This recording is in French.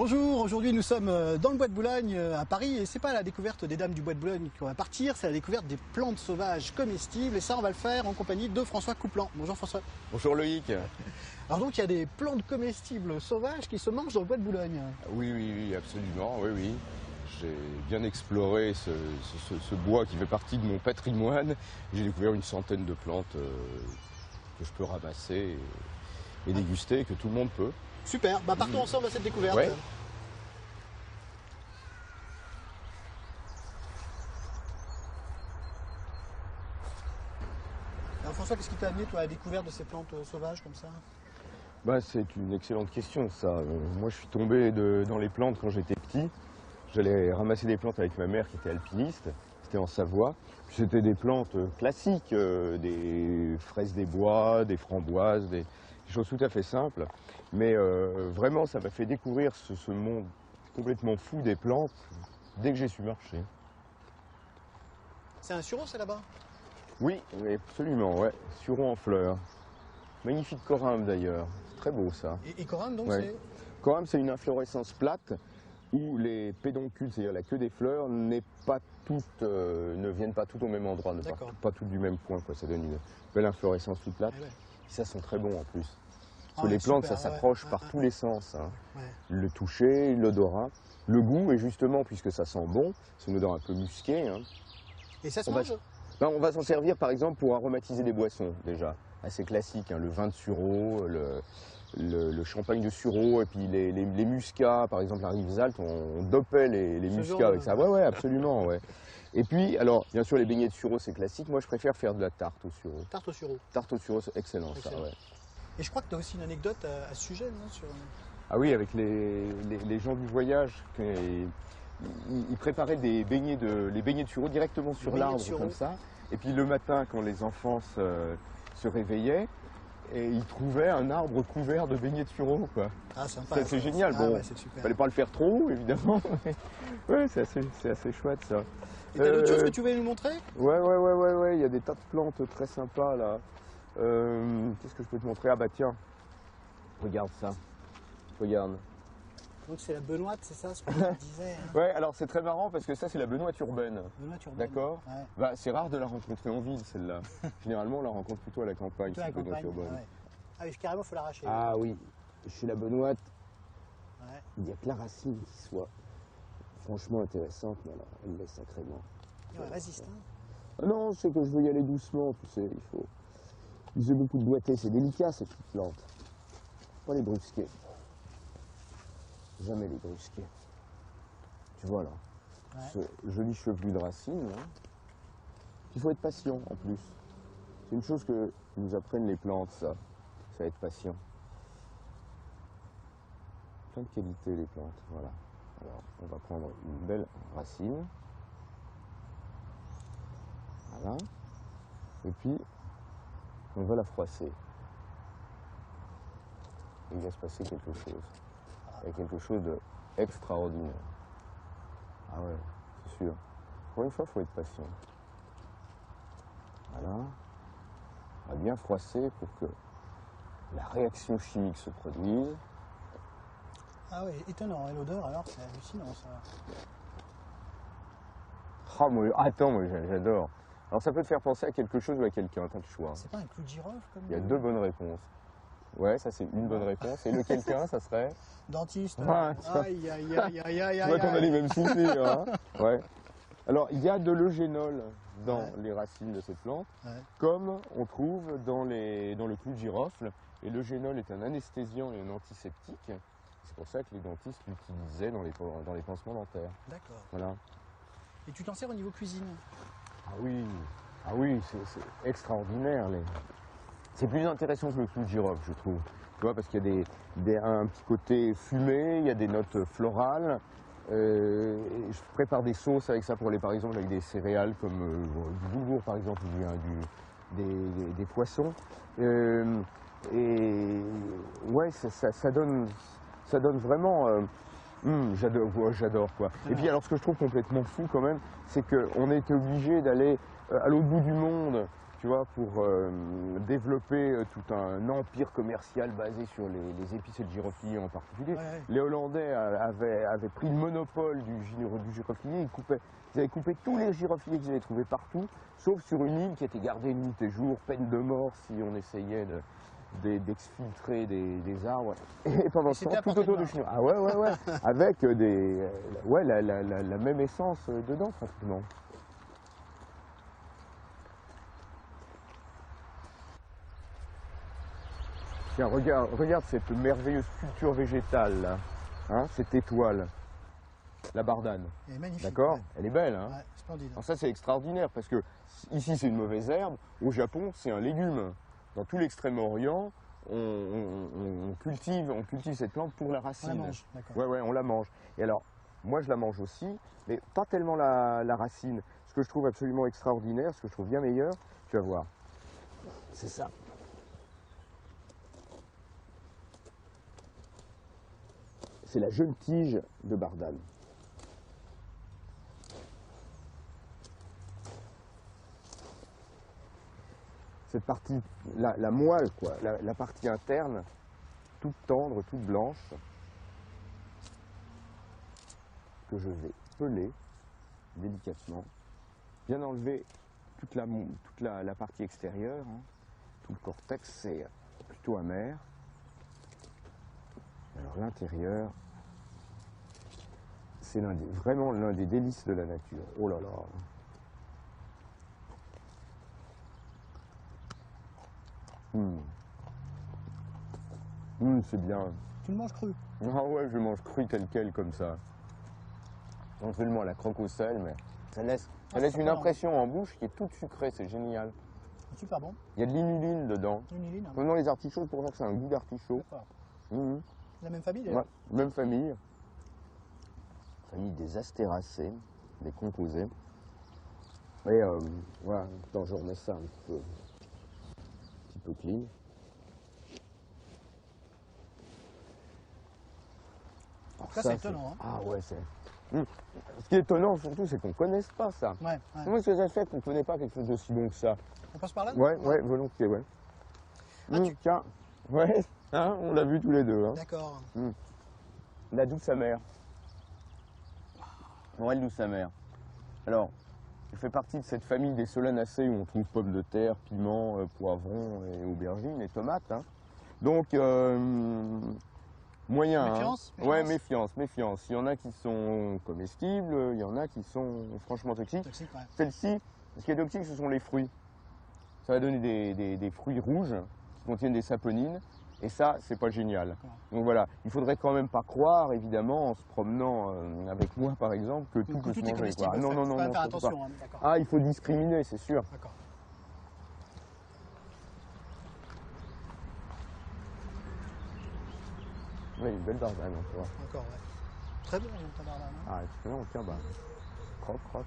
Bonjour, aujourd'hui nous sommes dans le bois de Boulogne à Paris et c'est pas la découverte des dames du bois de Boulogne qu'on va partir, c'est la découverte des plantes sauvages comestibles et ça on va le faire en compagnie de François Couplan. Bonjour François. Bonjour Loïc. Alors donc il y a des plantes comestibles sauvages qui se mangent dans le bois de Boulogne. Oui, absolument, oui. J'ai bien exploré ce bois qui fait partie de mon patrimoine. J'ai découvert une centaine de plantes que je peux ramasser et déguster, que tout le monde peut. Super, partons ensemble à cette découverte. Ouais. Alors François, qu'est-ce qui t'a amené toi à la découverte de ces plantes sauvages comme ça? C'est une excellente question ça. Moi je suis tombé dans les plantes quand j'étais petit. J'allais ramasser des plantes avec ma mère qui était alpiniste. C'était en Savoie. C'était des plantes classiques, des fraises des bois, des framboises, des choses tout à fait simples. Mais vraiment ça m'a fait découvrir ce monde complètement fou des plantes dès que j'ai su marcher. C'est un sureau, c'est là-bas? Oui, absolument, ouais. Sureau en fleurs. Magnifique corymbe d'ailleurs. C'est très beau ça. Et corymbe donc Ouais. c'est... Corymbe, c'est une inflorescence plate où les pédoncules, c'est-à-dire la queue des fleurs, ne viennent pas toutes au même endroit, ne partent pas toutes du même point, quoi. Ça donne une belle inflorescence toute plate. Ouais. Ça sent très bon en plus. Ah Parce que ouais, les plantes, super, ça s'approche ouais. par tous les sens. Hein. Ouais. Le toucher, l'odorat, le goût, et justement, puisque ça sent bon, c'est une odeur un peu musquée. Hein. Et ça se On va- mange? On va s'en servir par exemple pour aromatiser des boissons déjà, assez classique, hein, le vin de sureau, le champagne de sureau et puis les muscats, par exemple la Rivesaltes, on dopait les muscats avec ça. Ouais, absolument. Ouais. Et puis, alors bien sûr les beignets de sureau c'est classique, moi je préfère faire de la tarte au sureau. Tarte au sureau. Tarte au sureau c'est excellent ça, Excellent. ouais. Et je crois que tu as aussi une anecdote à ce sujet, non sur... Ah oui, avec les gens du voyage, ils préparaient les beignets de sureau directement sur beignets de l'arbre sureau. comme ça. Et puis le matin, quand les enfants se réveillaient, et ils trouvaient un arbre couvert de beignets de sureau, quoi. Ah, sympa. C'est génial. Ah, Bon, ouais, c'est super. fallait pas le faire trop haut, évidemment. Mais ouais, c'est assez chouette ça. Et t'as d'autres choses que tu voulais nous montrer? Ouais. Il y a des tas de plantes très sympas là. Qu'est-ce que je peux te montrer? Ah bah tiens, regarde ça. Regarde. Donc c'est la benoîte, c'est ça ce que tu disais hein. Ouais, alors c'est très marrant parce que ça c'est la benoîte urbaine. Benoîte urbaine. D'accord. Ouais. C'est rare de la rencontrer en ville celle-là. Généralement on la rencontre plutôt à la campagne, Plutôt à la cette benoîte campagne. urbaine. Ah, ouais. Ah oui, carrément faut l'arracher. Ah oui, chez la benoîte, Ouais. il n'y a que la racine qui soit franchement intéressante, mais alors elle l'est sacrément. Ouais, résiste. Hein. Ah non, c'est que je veux y aller doucement, tu sais, il faut user beaucoup de doigté, c'est délicat ces petites plantes. Pas les brusquer. Jamais les brusquer. Tu vois là, Ouais. ce joli chevelu de racines, là. Il faut être patient en plus. C'est une chose que nous apprennent les plantes, ça être patient. Plein de qualités les plantes, voilà. Alors on va prendre une belle racine. Voilà. Et puis on va la froisser. Il va se passer quelque chose. Il y a quelque chose d'extraordinaire. Ah ouais, c'est sûr. Pour une fois, il faut être patient. Voilà. On va bien froisser pour que la réaction chimique se produise. Ah oui, étonnant, et l'odeur alors c'est hallucinant ça. Attends, moi j'adore. Alors ça peut te faire penser à quelque chose ou à quelqu'un, t'as le choix. C'est pas un clou de girofle comme... Il y a deux bonnes réponses. Ouais, ça c'est une bonne réponse. Et le quelqu'un, ça serait... Dentiste. Ouais, tiens. Aïe. Tu vois qu'on a les mêmes souvenirs, hein. Ouais. Alors, il y a de l'eugénol dans les racines de cette plante, comme on trouve dans le clou de girofle. Et l'eugénol est un anesthésiant et un antiseptique. C'est pour ça que les dentistes l'utilisaient dans les pansements dentaires. D'accord. Voilà. Et tu t'en sers au niveau cuisine? Ah oui, c'est extraordinaire. C'est plus intéressant que le clou de girofle, je trouve. Tu vois, parce qu'il y a un petit côté fumé, il y a des notes florales. Je prépare des sauces avec ça par exemple avec des céréales comme du boulgour par exemple, ou des poissons. Et ouais, ça donne vraiment. J'adore quoi. Et puis alors ce que je trouve complètement fou quand même, c'est qu'on est obligé d'aller à l'autre bout du monde tu vois, pour développer tout un empire commercial basé sur les épices et le giroflier en particulier. Ouais. Les Hollandais avaient pris le monopole du giroflier, ils avaient coupé tous les girofliers qu'ils avaient trouvés partout, sauf sur une île qui était gardée nuit et jour, peine de mort si on essayait d'exfiltrer des arbres. Et pendant ce temps, tout autour du chinois. Ah ouais, avec la même essence dedans pratiquement. Tiens, regarde cette merveilleuse culture végétale là, hein, cette étoile, la bardane. Elle est magnifique. D'accord, ouais. Elle est belle, hein. Ouais, splendide. Alors ça c'est extraordinaire parce que ici c'est une mauvaise herbe, au Japon c'est un légume. Dans tout l'Extrême-Orient, on cultive cette plante pour la On racine. la mange, d'accord. Ouais, on la mange. Et alors, moi je la mange aussi, mais pas tellement la racine. Ce que je trouve absolument extraordinaire, ce que je trouve bien meilleur, tu vas voir, c'est ça. C'est la jeune tige de bardane. Cette partie, la moelle, quoi, la partie interne, toute tendre, toute blanche, que je vais peler délicatement, bien enlever toute la partie extérieure, hein. Tout le cortex, c'est plutôt amer. Alors l'intérieur, c'est vraiment l'un des délices de la nature. Oh là là. C'est bien. Tu le manges cru. Ah ouais, je mange cru tel quel comme ça. Non seulement la croque au sel, mais ça laisse une impression en bouche qui est toute sucrée, c'est génial. C'est super bon. Il y a de l'inuline dedans. L'inuline. Hein. Comme dans les artichauts, c'est pour ça que c'est un goût d'artichaut. D'accord. Mmh. La même famille d'ailleurs. Ouais, même famille. Famille des astéracées, des composés. Et voilà, attends, je remets ça un petit peu clean. Alors Ça, c'est étonnant. Hein. Ah ouais, c'est... Ce qui est étonnant surtout, c'est qu'on ne connaisse pas ça. Ouais. Comment est-ce que ça fait qu'on ne connaît pas quelque chose d'aussi bon que ça? On passe par là? Ouais, volontiers, ouais. Tiens, ouais, hein, on l'a vu tous les deux. Hein. D'accord. La douce amère. Ouais, la douce amère. Alors, je fais partie de cette famille des solanacées où on trouve pommes de terre, piments, poivrons et aubergines et tomates. Hein. Donc, moyen. Méfiance, hein. Ouais, méfiance. Il y en a qui sont comestibles, il y en a qui sont franchement toxiques. Ouais. Celle-ci, ce qui est toxique, ce sont les fruits. Ça va donner des fruits rouges qui contiennent des saponines. Et ça, c'est pas génial. Donc voilà, il faudrait quand même pas croire, évidemment, en se promenant avec moi, par exemple, que tout peut se manger. Quoi. Non, non, faire attention. pas. Hein, ah, il faut discriminer, c'est sûr. D'accord. Oui, une belle bardane, tu vois. Encore, ouais. Très bon, ta bardane. Hein. Ah, excellent, tiens, bah, croque.